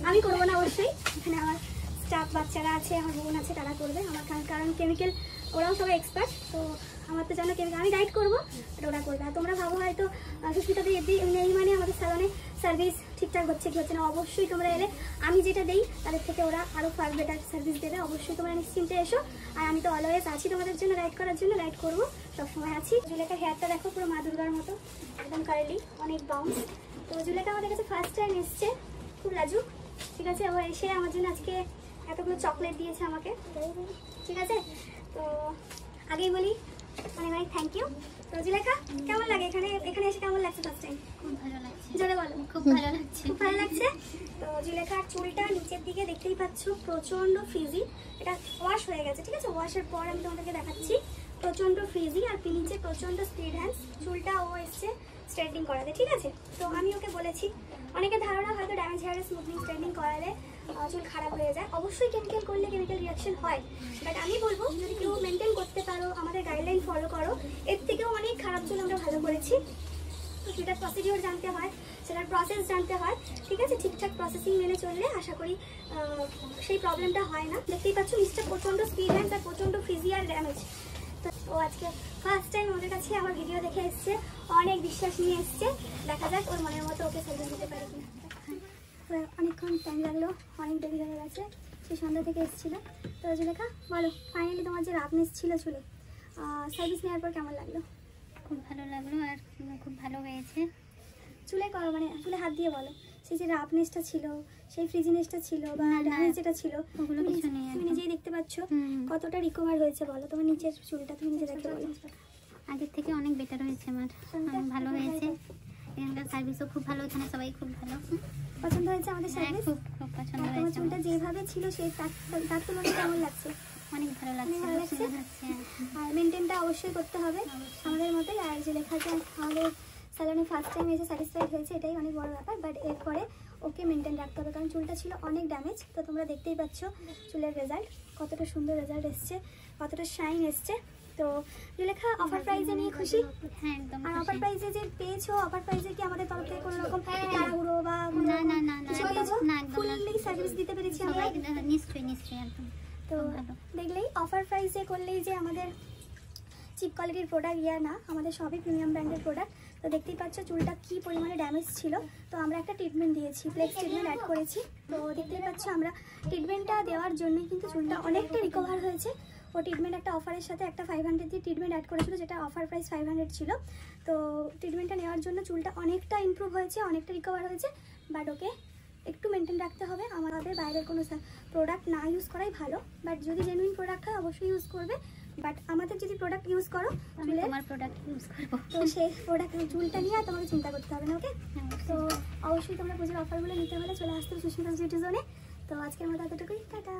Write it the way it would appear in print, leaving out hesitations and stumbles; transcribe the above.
আমি করবো না অবশ্যই, এখানে আমার স্টাফ বাচ্চারা আছে, আমার বোন আছে, তারা করবে আমার, কারণ কেমিক্যাল ওরাও সবাই এক্সপার্ট। তো আমার তো জানো কেমিক্যাল আমি গাইড করবো, ওরা করবে। আর তোমরা ভাবো হয়তো সুস্মিতাদের নেই মানে আমাদের স্যালনে সার্ভিস ঠিকঠাক হচ্ছে কি হচ্ছে না। অবশ্যই তোমরা এলে আমি যেটা দিই তাদের থেকে ওরা আরও ফার বেটার সার্ভিস দেবে। অবশ্যই তোমরা নিশ্চিন্তে এসো। আর আমি তো অলওয়েজ আছি তোমাদের জন্য, গাইড করার জন্য, গাইড করবো, সবসময় আছি। জুলেখার হেয়ারটা দেখো পুরো মা দুর্গার মতো, একদম কার্লি, অনেক বাউন্স। তো জুলেখা আমাদের কাছে ফার্স্ট টাইম এসছে, খুব লাজুক, ঠিক আছে। ও এসে আমার জন্য আজকে এতগুলো চকলেট দিয়েছে আমাকে, ঠিক আছে। তো আগেই বলি অনেক অনেক থ্যাংক ইউ। তো জুলেখা কেমন লাগে এখানে এসে, কেমন লাগছে ফার্স্ট টাইম? খুব ভালো লাগছে। জোরে বলো। খুব ভালো লাগছে। খুব ভালো লাগছে। তো জুলেখার চুলটা নিচের দিকে দেখতেই পাচ্ছ প্রচন্ড ফ্রিজি, এটা ওয়াশ হয়ে গেছে, ঠিক আছে। ওয়াশের পর আমি তোমাদেরকে দেখাচ্ছি, প্রচন্ড ফ্রিজি আর নিচে প্রচন্ড স্পিড হ্যান্ডস। চুলটা ও এসছে স্ট্রেটনিং করাতে, ঠিক আছে। তো আমি ওকে বলেছি, অনেকে ধারণা হয়তো ড্যামেজ হেয়ারে স্মুথনিং স্ট্রেটনিং করালে চুল খারাপ হয়ে যায়। অবশ্যই কেমিক্যাল করলে কেমিক্যাল রিয়াকশন হয়, বাট আমি বলবো যদি কেউ মেনটেন করতে পারো, আমাদের গাইডলাইন ফলো করো, এর থেকেও অনেক খারাপ চুল আমরা ভালো করেছি। তো সেটার প্রসিডিওর জানতে হয়, সেটার প্রসেস জানতে হয়, ঠিক আছে। ঠিকঠাক প্রসেসিং মেনে চললে আশা করি সেই প্রবলেমটা হয় না। দেখতেই পাচ্ছ নিচটা প্রচণ্ড স্পিড হ্যান্ড আর প্রচণ্ড ফ্রিজি আর ড্যামেজ। তো ও আজকে ফার্স্ট টাইম ওদের কাছে আমার ভিডিও দেখে এসছে, অনেক বিশ্বাস নিয়ে এসছে। দেখা যাক ওর মনের মতো ওকে সার্ভিস দিতে পারে কিনা। অনেকক্ষণ টাইম লাগলো, অনেক দেরি হয়ে গেছে, সেই সন্ধ্যা থেকে এসেছিলো। তো জুলেখা বলো, ফাইনালি তোমার যে রাফনেস ছিল চুলে, সার্ভিস নেওয়ার পর কেমন লাগলো? খুব ভালো লাগলো আর খুব ভালো হয়েছে। চুলে মানে চুলে হাত দিয়ে বলো, সেই যে রাফনেসটা ছিল, সেই ফ্রিজিনেসটা ছিল বা ড্যামেজ যেটা ছিল, ওগুলো কিছু নেই। তুমি নিজেই দেখতে পাচ্ছ কতটা রিকভার হয়েছে বলো। তোমার নিচের চুলটা তুমি নিজে দেখে বলো। আগের থেকে অনেক বেটার হয়েছে আমার, ভালো হয়েছে। এখানকার সার্ভিসও খুব ভালো, এখানে সবাই খুব ভালো। পছন্দ হয়েছে আমাদের সার্ভিস? খুব খুব পছন্দ হয়েছে। তোমার চুলটা যেভাবে ছিল সেই তার তুলনায় কেমন লাগছে? অনেক ভালো লাগছে। ভালো লাগছে। আর মেনটেনটা অবশ্যই করতে হবে আমাদের মতোই। আর যে লেখা যায় আমাদের স্যালনে ফার্স্ট টাইম এসে স্যাটিসফাইড হয়েছে, এটাই অনেক বড় ব্যাপার। বাট এরপরে ওকে মেনটেন রাখতে হবে, কারণ চুলটা ছিল অনেক ড্যামেজ। তো তোমরা দেখতেই পাচ্ছ চুলের রেজাল্ট, কতটা সুন্দর রেজাল্ট এসছে, কতটা শাইন এসছে। তো জুলেখা অফার প্রাইজে নিয়ে খুশি? হ্যাঁ একদম। আর অফার প্রাইজে যে পেয়েছো, অফার প্রাইজে কি আমাদের তরফ থেকে কোনো রকম তাড়াহুড়ো বা না না না না ফুললি সার্ভিস দিতে পেরেছি আমরা? নিশ্চয়ই নিশ্চয়ই একদম। তো দেখলেই অফার প্রাইসে করলেই যে আমাদের চিপ কোয়ালিটির প্রোডাক্ট ইয়া না, আমাদের সবই প্রিমিয়াম ব্র্যান্ডের প্রোডাক্ট। তো দেখতেই পাচ্ছ চুলটা কী পরিমাণে ড্যামেজ ছিল। তো আমরা একটা ট্রিটমেন্ট দিয়েছি, ফ্লেক্স ট্রিটমেন্ট অ্যাড করেছি। তো দেখতেই পাচ্ছ আমরা ট্রিটমেন্টটা দেওয়ার জন্যই কিন্তু চুলটা অনেকটা রিকভার হয়েছে। ও ট্রিটমেন্ট একটা অফারের সাথে একটা 500 দিয়ে ট্রিটমেন্ট অ্যাড করেছিল, যেটা অফার প্রাইস 500 ছিল। তো ট্রিটমেন্টটা নেওয়ার জন্য চুলটা অনেকটা ইমপ্রুভ হয়েছে, অনেকটা রিকভার হয়েছে। বাট ওকে একটু মেনটেন রাখতে হবে। আমাদের বাইরের কোনো প্রোডাক্ট না ইউজ করাই ভালো, বাট যদি জেনুইন প্রোডাক্ট হয় অবশ্যই ইউজ করবে। বাট আমাদের যদি প্রোডাক্ট ইউজ করো, আমার প্রোডাক্ট ইউজ করবো, তো সেই প্রোডাক্ট চুলটা নিয়ে আর তোমাকে চিন্তা করতে হবে না। ওকে, তো অবশ্যই তোমরা পুজোর অফারগুলো নিতে হলে চলে আসতে সুস্মিতা বিউটি জোনে। তো আজকের মতো এতটুকুই, টাটা।